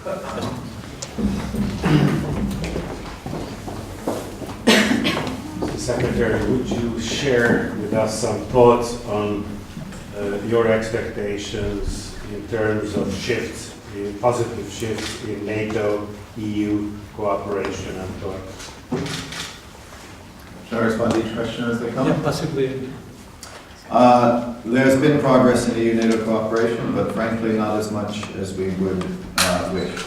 Mr. Secretary, would you share with us some thoughts on your expectations in terms of shifts, positive shifts in NATO, EU cooperation and thought? Shall I respond to each question as they come? Yeah, possibly. There's been progress in EU-NATO cooperation, but frankly not as much as we would wish.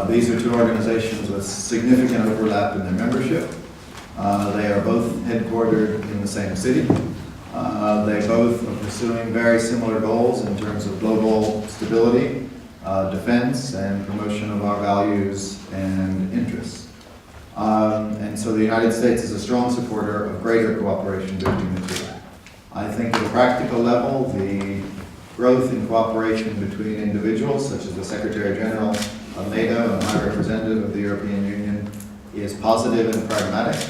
These are two organizations with significant overlap in their membership. They are both headquartered in the same city. They both are pursuing very similar goals in terms of global stability, defense, and promotion of our values and interests. And so the United States is a strong supporter of greater cooperation between the two. I think at a practical level, the growth in cooperation between individuals, such as the Secretary General of NATO and High Representative of the European Union, is positive and pragmatic.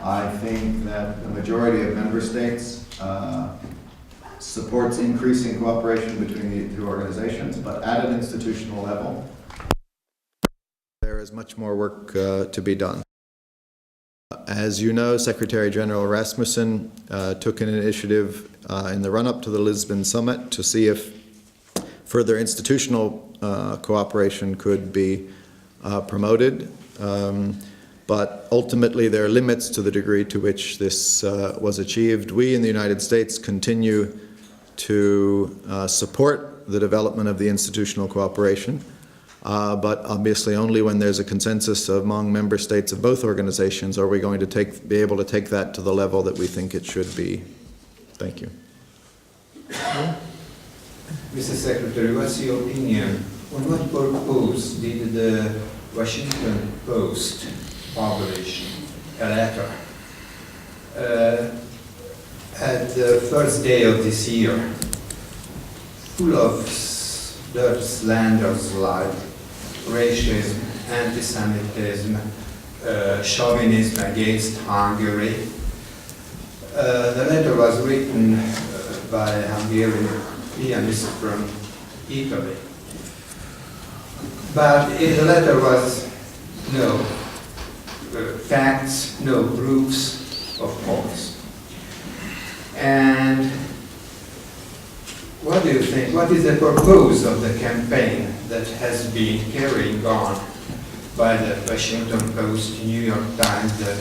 I think that the majority of member states supports increasing cooperation between the two organizations, but at an institutional level, there is much more work to be done. As you know, Secretary General Rasmussen took an initiative in the run-up to the Lisbon summit to see if further institutional cooperation could be promoted. But ultimately, there are limits to the degree to which this was achieved. We in the United States continue to support the development of the institutional cooperation, but obviously only when there's a consensus among member states of both organizations are we going to be able to take that to the level that we think it should be. Thank you. Mr. Secretary, what's your opinion on what purpose did the Washington Post publish a letter at the first day of this year, full of dirty slanders like racism, anti-Semitism, chauvinism against Hungary. The letter was written by a Hungarian pianist from Italy. But in the letter was no facts, no proofs, of course. And what do you think? What is the purpose of the campaign that has been carried on by the Washington Post, New York Times, the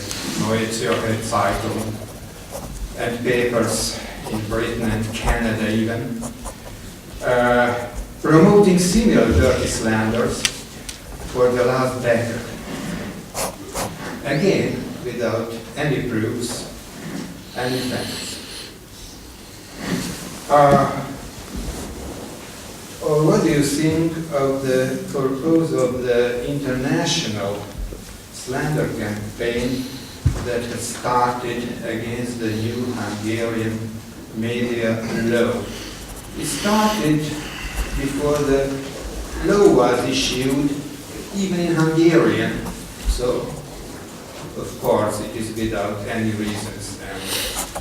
Neue Zürcher Zeitung, and papers in Britain and Canada even, promoting similar dirty slanders for the last decade? Again, without any proofs, any facts. Or what do you think of the purpose of the international slander campaign that has started against the new Hungarian media law? It started before the law was issued, even in Hungarian, so of course it is without any reasons and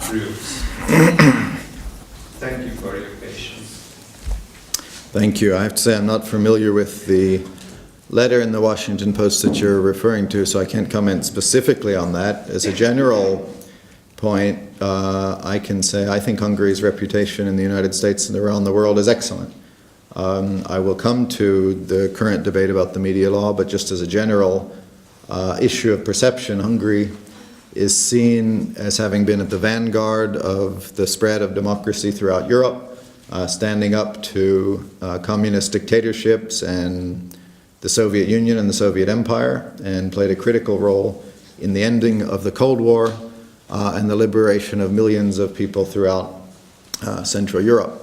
proofs. Thank you for your patience. Thank you. I have to say I'm not familiar with the letter in the Washington Post that you're referring to, so I can't comment specifically on that. As a general point, I can say I think Hungary's reputation in the United States and around the world is excellent. I will come to the current debate about the media law, but just as a general issue of perception, Hungary is seen as having been at the vanguard of the spread of democracy throughout Europe, standing up to communist dictatorships and the Soviet Union and the Soviet Empire, and played a critical role in the ending of the Cold War and the liberation of millions of people throughout Central Europe.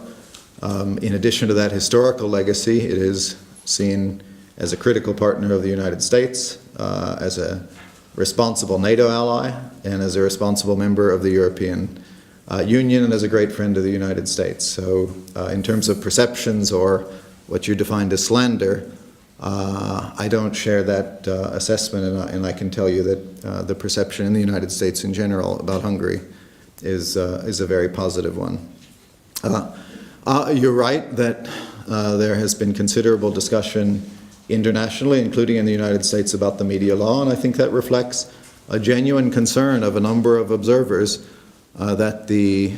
In addition to that historical legacy, it is seen as a critical partner of the United States, as a responsible NATO ally, and as a responsible member of the European Union, and as a great friend of the United States. So in terms of perceptions or what you defined as slander, I don't share that assessment, and I can tell you that the perception in the United States in general about Hungary is a very positive one. You're right that there has been considerable discussion internationally, including in the United States, about the media law, and I think that reflects a genuine concern of a number of observers that the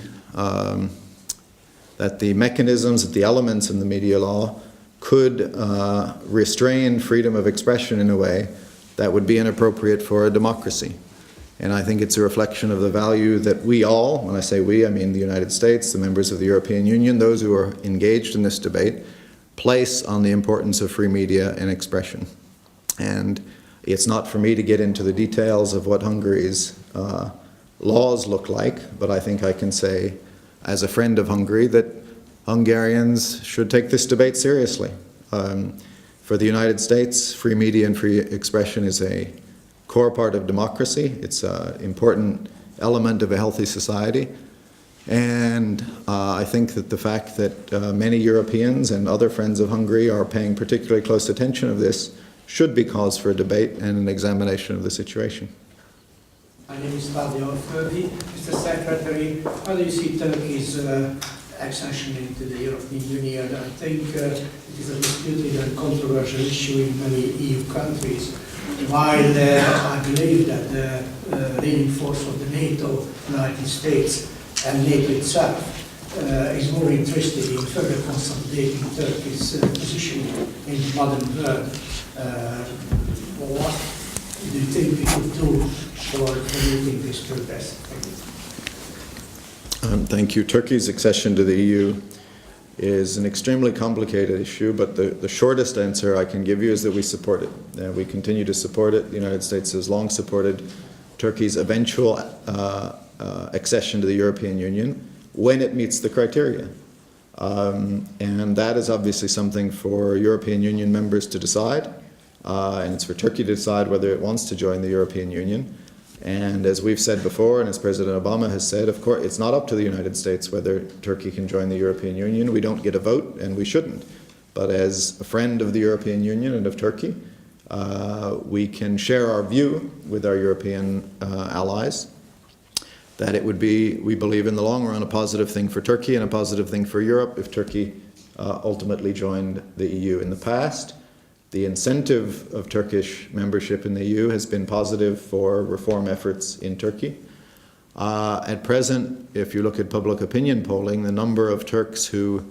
mechanisms, that the elements in the media law could restrain freedom of expression in a way that would be inappropriate for a democracy. And I think it's a reflection of the value that we all, when I say we, I mean the United States, the members of the European Union, those who are engaged in this debate, place on the importance of free media and expression. And it's not for me to get into the details of what Hungary's laws look like, but I think I can say, as a friend of Hungary, that Hungarians should take this debate seriously. For the United States, free media and free expression is a core part of democracy. It's an important element of a healthy society. And I think that the fact that many Europeans and other friends of Hungary are paying particularly close attention of this should be cause for a debate and an examination of the situation. My name is Fabio Alföldi. Mr. Secretary, how do you see Turkey's accession into the European Union? I think it is a disputed and controversial issue in many EU countries. While I believe that the leading force of the NATO, United States, and NATO itself is more interested in further consolidating Turkey's position in the modern world. What do you think we could do for promoting this progress? Thank you. Thank you. Turkey's accession to the EU is an extremely complicated issue, but the shortest answer I can give you is that we support it. We continue to support it. The United States has long supported Turkey's eventual accession to the European Union when it meets the criteria. And that is obviously something for European Union members to decide, and it's for Turkey to decide whether it wants to join the European Union. And as we've said before, and as President Obama has said, of course, it's not up to the United States whether Turkey can join the European Union. We don't get a vote, and we shouldn't. But as a friend of the European Union and of Turkey, we can share our view with our European allies that it would be, we believe in the long run, a positive thing for Turkey and a positive thing for Europe if Turkey ultimately joined the EU. In the past, the incentive of Turkish membership in the EU has been positive for reform efforts in Turkey. At present, if you look at public opinion polling, the number of Turks who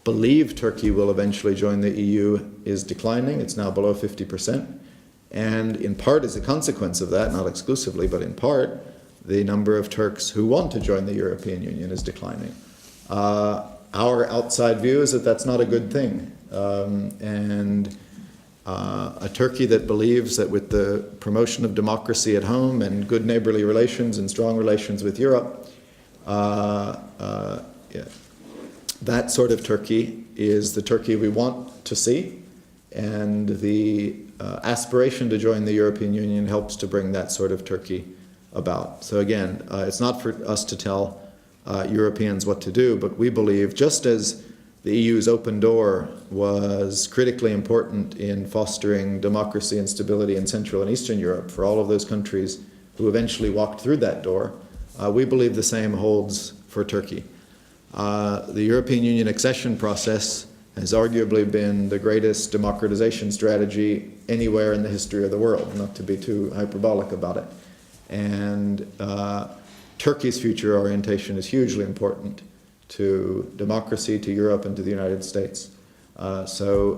believe Turkey will eventually join the EU is declining. It's now below 50%. And in part as a consequence of that, not exclusively, but in part, the number of Turks who want to join the European Union is declining. Our outside view is that that's not a good thing. A Turkey that believes that with the promotion of democracy at home and good neighborly relations and strong relations with Europe, that sort of Turkey is the Turkey we want to see, and the aspiration to join the European Union helps to bring that sort of Turkey about. So again, it's not for us to tell Europeans what to do, but we believe just as the EU's open door was critically important in fostering democracy and stability in Central and Eastern Europe for all of those countries who eventually walked through that door, we believe the same holds for Turkey. The European Union accession process has arguably been the greatest democratization strategy anywhere in the history of the world, not to be too hyperbolic about it. And Turkey's future orientation is hugely important to democracy, to Europe, and to the United States. There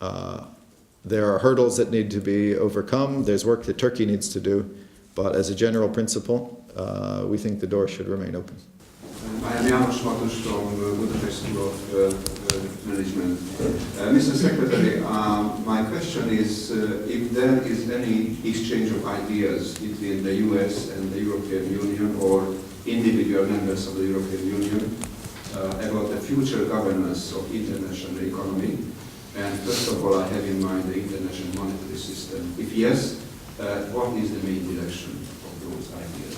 are hurdles that need to be overcome. There's work that Turkey needs to do. But as a general principle, we think the door should remain open. I am János Matus from Budapest School of Management. Mr. Secretary, my question is if there is any exchange of ideas between the US and the European Union or individual members of the European Union about the future governance of international economy. And first of all, I have in mind the international monetary system. If yes, what is the main direction of those ideas?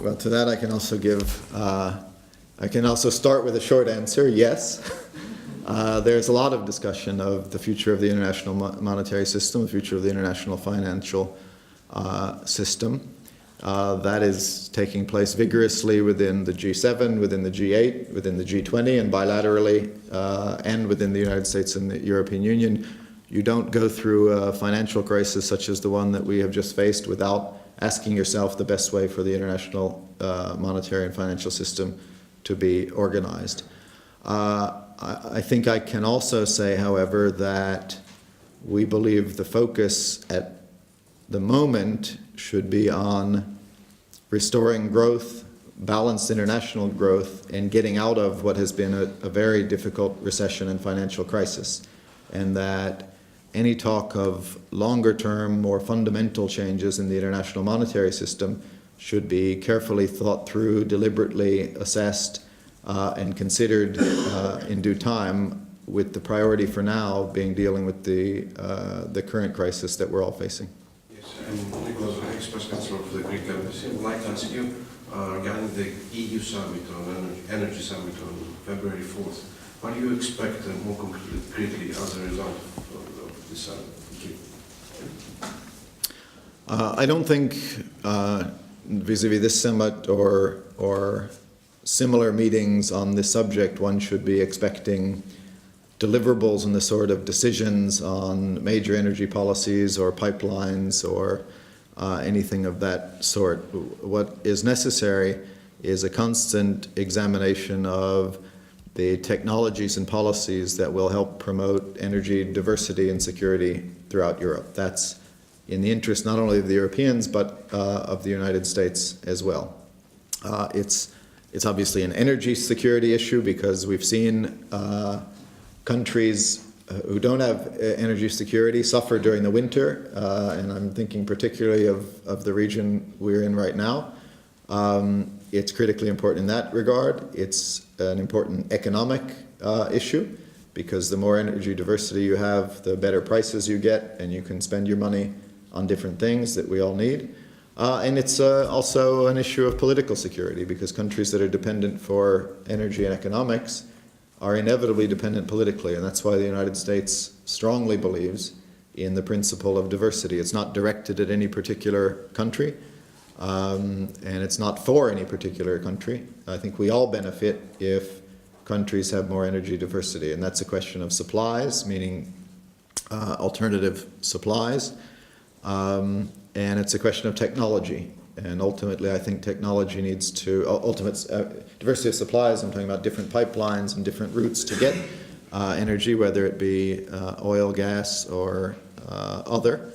Well, to that I can also give, I can also start with a short answer, yes. There's a lot of discussion of the future of the international monetary system, the future of the international financial system. That is taking place vigorously within the G7, within the G8, within the G20, and bilaterally, and within the United States and the European Union. You don't go through a financial crisis such as the one that we have just faced without asking yourself the best way for the international monetary and financial system to be organized. I think I can also say, however, that we believe the focus at the moment should be on restoring growth, balanced international growth, and getting out of what has been a very difficult recession and financial crisis. And that any talk of longer-term, more fundamental changes in the international monetary system should be carefully thought through, deliberately assessed, and considered in due time, with the priority for now being dealing with the current crisis that we're all facing. Yes, I'm Nicholas, Express Councillor for the Greek Embassy. I would like to ask you regarding the EU summit on energy summit on February 4th. What do you expect more concretely as a result of this summit? Thank you. I don't think vis-a-vis this summit or similar meetings on this subject, one should be expecting deliverables and the sort of decisions on major energy policies or pipelines or anything of that sort. What is necessary is a constant examination of the technologies and policies that will help promote energy diversity and security throughout Europe. That's in the interest not only of the Europeans but of the United States as well. It's obviously an energy security issue because we've seen countries who don't have energy security suffer during the winter, and I'm thinking particularly of the region we're in right now. It's critically important in that regard. It's an important economic issue because the more energy diversity you have, the better prices you get, and you can spend your money on different things that we all need. And it's also an issue of political security because countries that are dependent for energy and economics are inevitably dependent politically, and that's why the United States strongly believes in the principle of diversity. It's not directed at any particular country, and it's not for any particular country. I think we all benefit if countries have more energy diversity, and that's a question of supplies, meaning alternative supplies, and it's a question of technology. And ultimately, I think technology needs to, diversity of supplies, I'm talking about different pipelines and different routes to get energy, whether it be oil, gas, or other,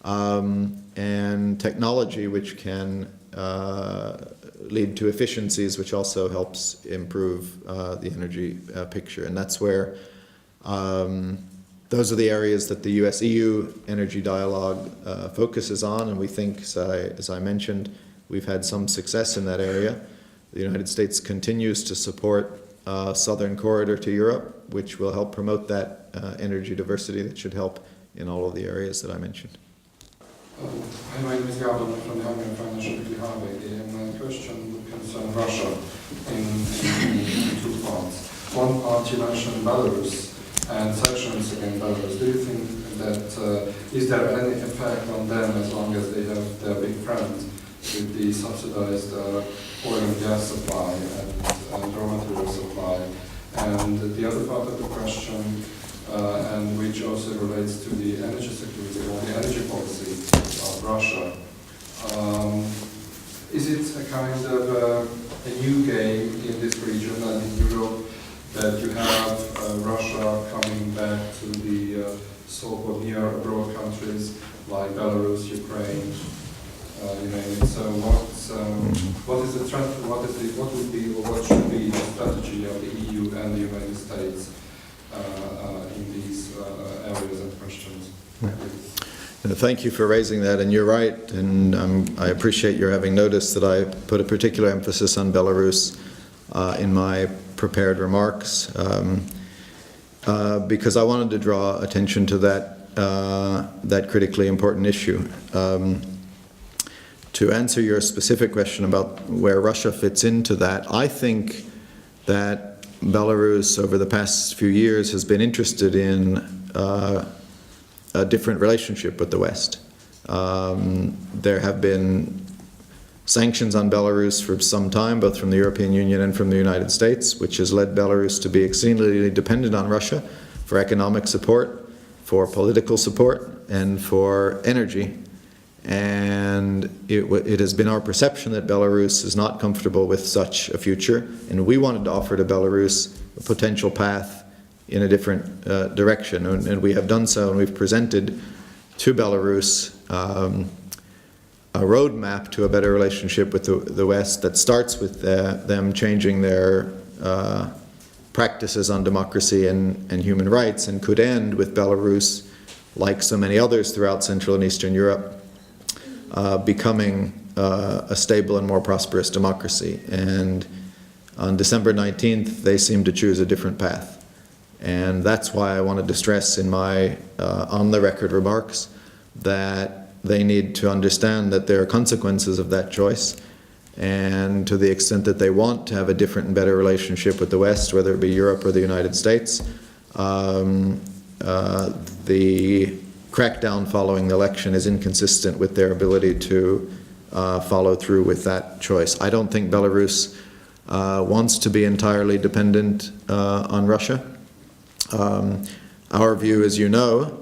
and technology which can lead to efficiencies, which also helps improve the energy picture. And that's where those are the areas that the US-EU energy dialogue focuses on, and we think, as I mentioned, we've had some success in that area. The United States continues to support Southern Corridor to Europe, which will help promote that energy diversity that should help in all of the areas that I mentioned. Hi, my name is Gabor from the Hungary Financial Weekly Highway, and my question would concern Russia in two parts. One part, you mentioned Belarus and sanctions against Belarus. Do you think that is there any effect on them as long as they have their big friend with the subsidized oil and gas supply and raw material supply? And the other part of the question, and which also relates to the energy security or the energy policy of Russia, is it a kind of a new game in this region and in Europe, that you have Russia coming back to the so-called near abroad countries like Belarus, Ukraine, you name it. So what is the trend? What would be, or what should be the strategy of the EU and the United States in these areas and questions? Thank you for raising that, and you're right, and I appreciate your having noticed that I put a particular emphasis on Belarus in my prepared remarks, because I wanted to draw attention to that critically important issue. To answer your specific question about where Russia fits into that, I think that Belarus over the past few years has been interested in a different relationship with the West. There have been sanctions on Belarus for some time, both from the European Union and from the United States, which has led Belarus to be exceedingly dependent on Russia for economic support, for political support, and for energy. And it has been our perception that Belarus is not comfortable with such a future, and we wanted to offer to Belarus a potential path in a different direction, and we have done so, and we've presented to Belarus a roadmap to a better relationship with the West that starts with them changing their practices on democracy and human rights, and could end with Belarus, like so many others throughout Central and Eastern Europe, becoming a stable and more prosperous democracy. And on December 19th, they seem to choose a different path. And that's why I wanted to stress in my on-the-record remarks that they need to understand that there are consequences of that choice. And to the extent that they want to have a different and better relationship with the West, whether it be Europe or the United States, the crackdown following the election is inconsistent with their ability to follow through with that choice. I don't think Belarus wants to be entirely dependent on Russia. Our view, as you know,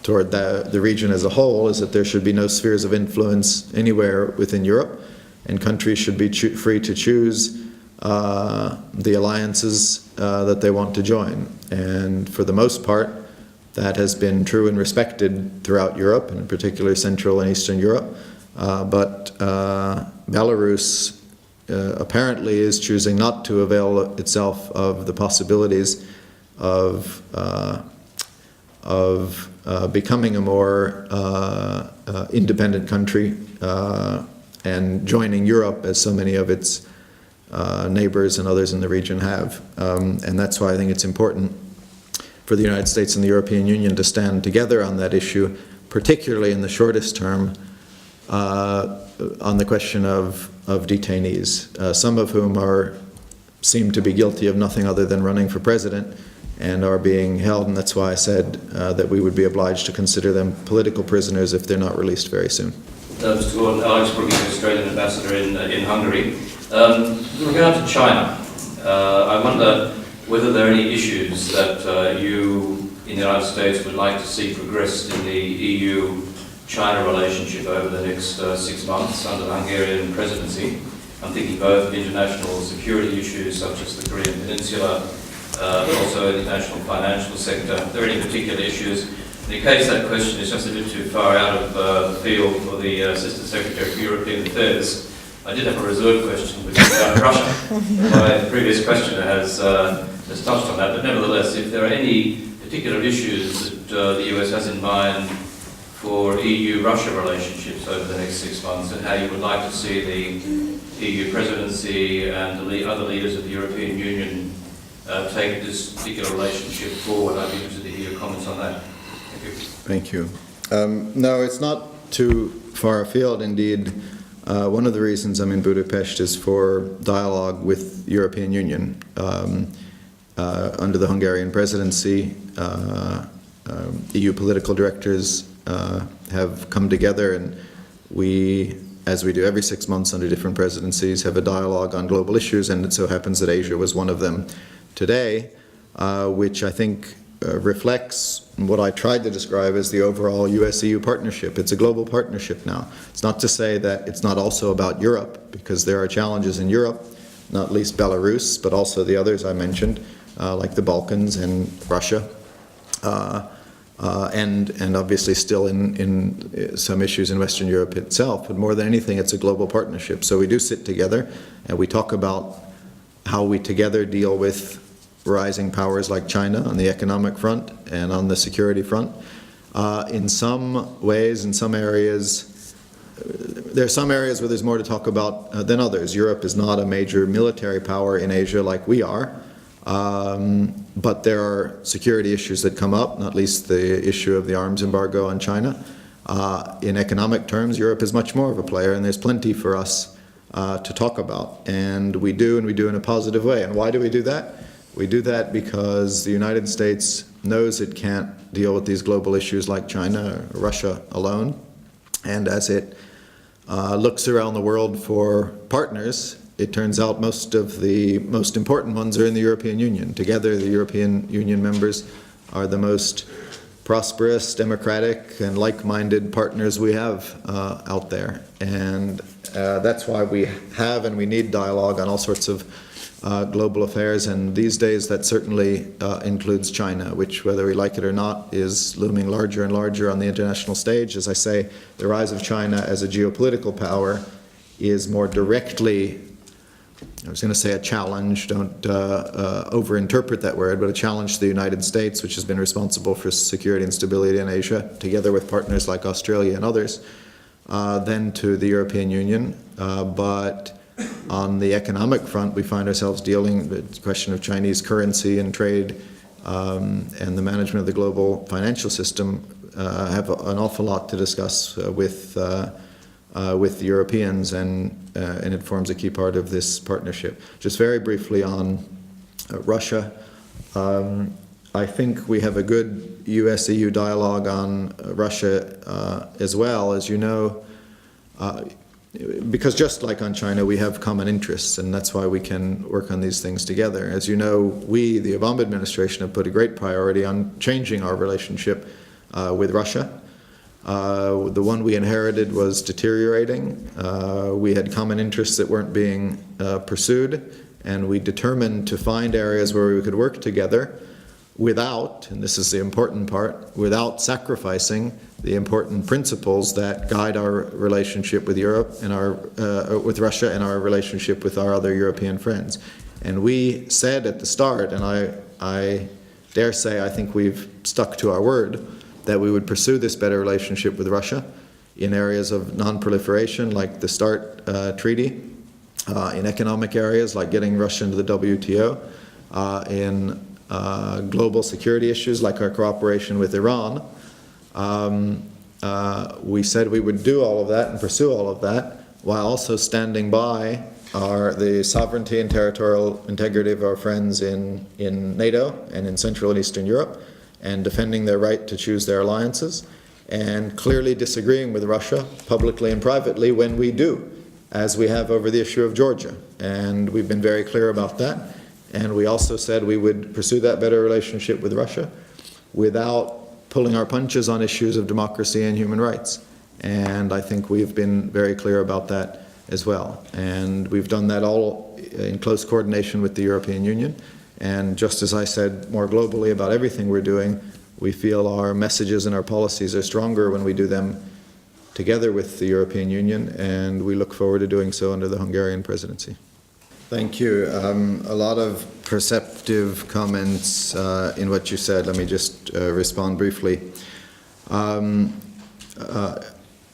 toward the region as a whole is that there should be no spheres of influence anywhere within Europe, and countries should be free to choose the alliances that they want to join. And for the most part, that has been true and respected throughout Europe, and in particular Central and Eastern Europe. But Belarus apparently is choosing not to avail itself of the possibilities of becoming a more independent country and joining Europe, as so many of its neighbors and others in the region have. And that's why I think it's important for the United States and the European Union to stand together on that issue, particularly in the shortest term, on the question of detainees, some of whom seem to be guilty of nothing other than running for president and are being held, and that's why I said that we would be obliged to consider them political prisoners if they're not released very soon. Mr. Gordon, Alex Brookie, Australian ambassador in Hungary. With regard to China, I wonder whether there are any issues that you in the United States would like to see progressed in the EU-China relationship over the next 6 months under the Hungarian presidency. I'm thinking both of international security issues such as the Korean Peninsula, but also the international financial sector. Are there any particular issues? In case that question is just a bit too far out of the field for the Assistant Secretary for European Affairs, I did have a reserved question with regard to Russia. My previous questioner has touched on that, but nevertheless, if there are any particular issues that the US has in mind for EU-Russia relationships over the next 6 months, and how you would like to see the EU presidency and the other leaders of the European Union take this particular relationship forward, I'd be interested to hear your comments on that. Thank you. Thank you. No, it's not too far afield, indeed. One of the reasons I'm in Budapest is for dialogue with the European Union. Under the Hungarian presidency, EU political directors have come together, and we, as we do every 6 months under different presidencies, have a dialogue on global issues, and it so happens that Asia was one of them today, which I think reflects what I tried to describe as the overall US-EU partnership. It's a global partnership now. It's not to say that it's not also about Europe, because there are challenges in Europe, not least Belarus, but also the others I mentioned, like the Balkans and Russia, and obviously still in some issues in Western Europe itself. But more than anything, it's a global partnership. So we do sit together and we talk about how we together deal with rising powers like China on the economic front and on the security front. In some ways, in some areas, there are some areas where there's more to talk about than others. Europe is not a major military power in Asia like we are, but there are security issues that come up, not least the issue of the arms embargo on China. In economic terms, Europe is much more of a player, and there's plenty for us to talk about. And we do in a positive way. And why do we do that? We do that because the United States knows it can't deal with these global issues like China or Russia alone. And as it looks around the world for partners, it turns out most of the most important ones are in the European Union. Together, the European Union members are the most prosperous, democratic, and like-minded partners we have out there. And that's why we have and we need dialogue on all sorts of global affairs. And these days, that certainly includes China, which, whether we like it or not, is looming larger and larger on the international stage. As I say, the rise of China as a geopolitical power is more directly, I was going to say a challenge, don't overinterpret that word, but a challenge to the United States, which has been responsible for security and stability in Asia, together with partners like Australia and others, than to the European Union. But on the economic front, we find ourselves dealing with the question of Chinese currency and trade and the management of the global financial system have an awful lot to discuss with the Europeans, and it forms a key part of this partnership. Just very briefly on Russia, I think we have a good US-EU dialogue on Russia as well, as you know, because just like on China, we have common interests, and that's why we can work on these things together. As you know, we, the Obama administration, have put a great priority on changing our relationship with Russia. The one we inherited was deteriorating. We had common interests that weren't being pursued, and we determined to find areas where we could work together without, and this is the important part, without sacrificing the important principles that guide our relationship with Europe and with Russia and our relationship with our other European friends. And we said at the start, and I dare say I think we've stuck to our word, that we would pursue this better relationship with Russia in areas of non-proliferation, like the START treaty, in economic areas like getting Russia into the WTO, in global security issues like our cooperation with Iran. We said we would do all of that and pursue all of that while also standing by the sovereignty and territorial integrity of our friends in NATO and in Central and Eastern Europe, and defending their right to choose their alliances, and clearly disagreeing with Russia publicly and privately when we do, as we have over the issue of Georgia. And we've been very clear about that. And we also said we would pursue that better relationship with Russia without pulling our punches on issues of democracy and human rights. And I think we've been very clear about that as well. And we've done that all in close coordination with the European Union. And just as I said more globally about everything we're doing, we feel our messages and our policies are stronger when we do them together with the European Union, and we look forward to doing so under the Hungarian presidency. Thank you. A lot of perceptive comments in what you said. Let me just respond briefly.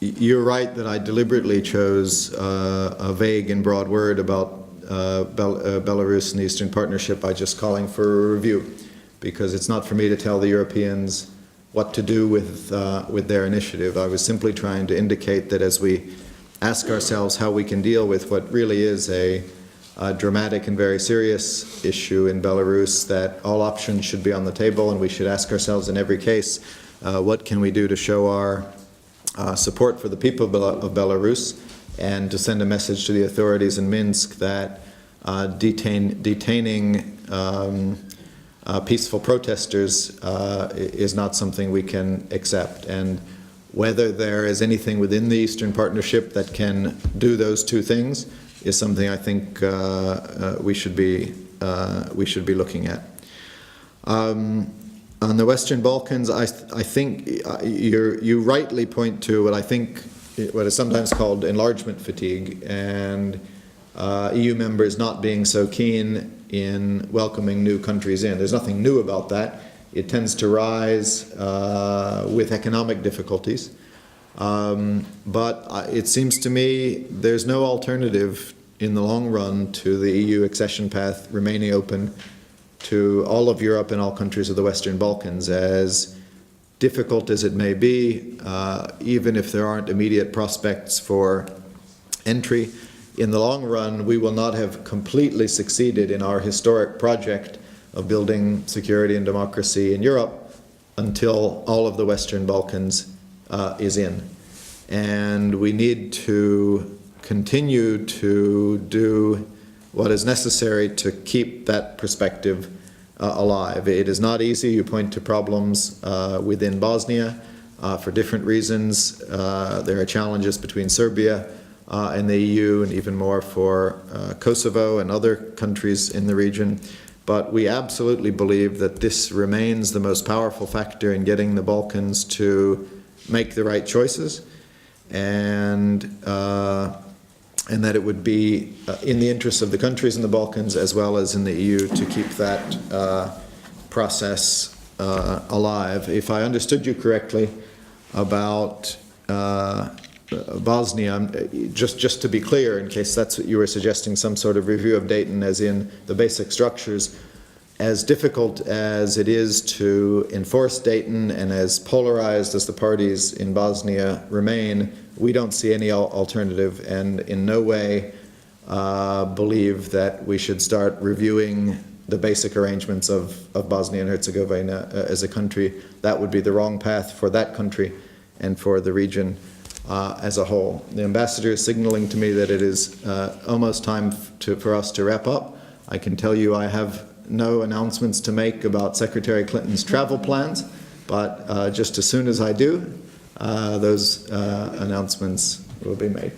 You're right that I deliberately chose a vague and broad word about Belarus and the Eastern Partnership by just calling for a review, because it's not for me to tell the Europeans what to do with their initiative. I was simply trying to indicate that as we ask ourselves how we can deal with what really is a dramatic and very serious issue in Belarus, that all options should be on the table, and we should ask ourselves in every case, what can we do to show our support for the people of Belarus, and to send a message to the authorities in Minsk that detaining peaceful protesters is not something we can accept. And whether there is anything within the Eastern Partnership that can do those two things is something I think we should be looking at. On the Western Balkans, I think you rightly point to what is sometimes called enlargement fatigue, and EU members not being so keen in welcoming new countries in. There's nothing new about that. It tends to rise with economic difficulties. But it seems to me there's no alternative in the long run to the EU accession path remaining open to all of Europe and all countries of the Western Balkans, as difficult as it may be, even if there aren't immediate prospects for entry. In the long run, we will not have completely succeeded in our historic project of building security and democracy in Europe until all of the Western Balkans is in. and we need to continue to do what is necessary to keep that perspective alive. It is not easy. You point to problems within Bosnia for different reasons. There are challenges between Serbia and the EU, and even more for Kosovo and other countries in the region. But we absolutely believe that this remains the most powerful factor in getting the Balkans to make the right choices, and that it would be in the interests of the countries in the Balkans as well as in the EU to keep that process alive. If I understood you correctly about Bosnia, just to be clear, in case that's what you were suggesting, some sort of review of Dayton as in the basic structures, as difficult as it is to enforce Dayton and as polarized as the parties in Bosnia remain, we don't see any alternative, and in no way believe that we should start reviewing the basic arrangements of Bosnia and Herzegovina as a country. That would be the wrong path for that country and for the region as a whole. The ambassador is signaling to me that it is almost time for us to wrap up. I can tell you I have no announcements to make about Secretary Clinton's travel plans, but just as soon as I do, those announcements will be made.